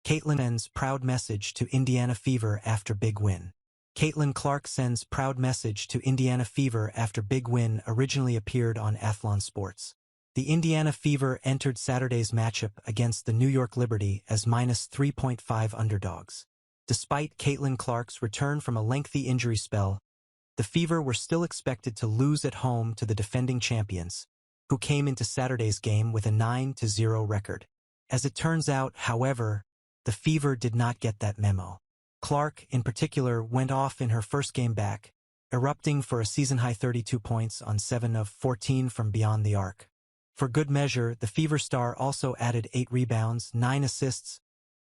Caitlin sends proud message to Indiana Fever after big win. Caitlin Clark sends proud message to Indiana Fever after big win originally appeared on Athlon Sports. The Indiana Fever entered Saturday's matchup against the New York Liberty as -3.5 underdogs. Despite Caitlin Clark's return from a lengthy injury spell, the Fever were still expected to lose at home to the defending champions, who came into Saturday's game with a 9-0 record. As it turns out, however, the Fever did not get that memo. Clark, in particular, went off in her first game back, erupting for a season-high 32 points on 7 of 14 from beyond the arc. For good measure, the Fever star also added 8 rebounds, 9 assists,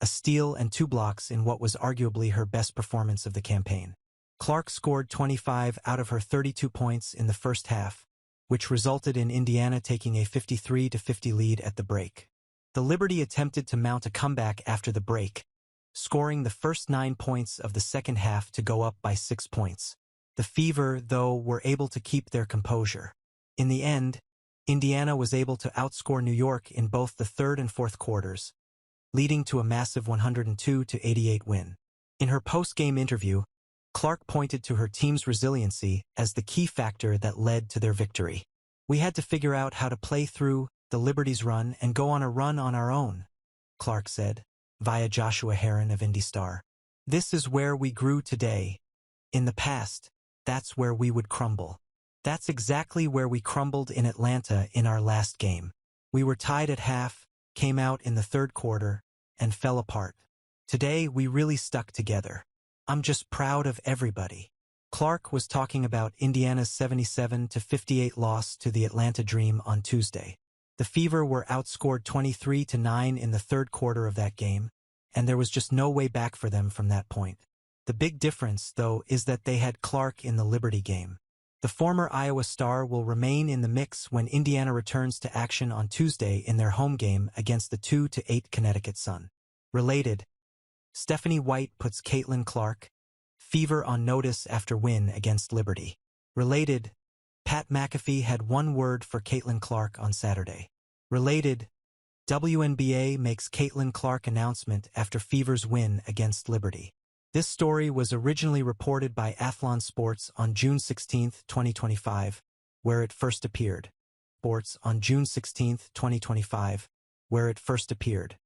a steal and 2 blocks in what was arguably her best performance of the campaign. Clark scored 25 out of her 32 points in the first half, which resulted in Indiana taking a 53-50 lead at the break. The Liberty attempted to mount a comeback after the break, scoring the first 9 points of the second half to go up by 6 points. The Fever, though, were able to keep their composure. In the end, Indiana was able to outscore New York in both the third and fourth quarters, leading to a massive 102-88 win. In her post-game interview, Clark pointed to her team's resiliency as the key factor that led to their victory. "We had to figure out how to play through the Liberty's run and go on a run on our own," Clark said, via Joshua Heron of Indy Star. "This is where we grew today. In the past, that's where we would crumble. That's exactly where we crumbled in Atlanta in our last game. We were tied at half, came out in the third quarter, and fell apart. Today, we really stuck together. I'm just proud of everybody." Clark was talking about Indiana's 77-58 loss to the Atlanta Dream on Tuesday. The Fever were outscored 23-9 in the third quarter of that game, and there was just no way back for them from that point. The big difference, though, is that they had Clark in the Liberty game. The former Iowa star will remain in the mix when Indiana returns to action on Tuesday in their home game against the 2-8 Connecticut Sun. Related, Stephanie White puts Caitlin Clark, Fever on notice after win against Liberty. Related, Pat McAfee had one word for Caitlin Clark on Saturday. Related, WNBA makes Caitlin Clark announcement after Fever's win against Liberty. This story was originally reported by Athlon Sports on June 16, 2025, where it first appeared. Sports on June 16, 2025, where it first appeared.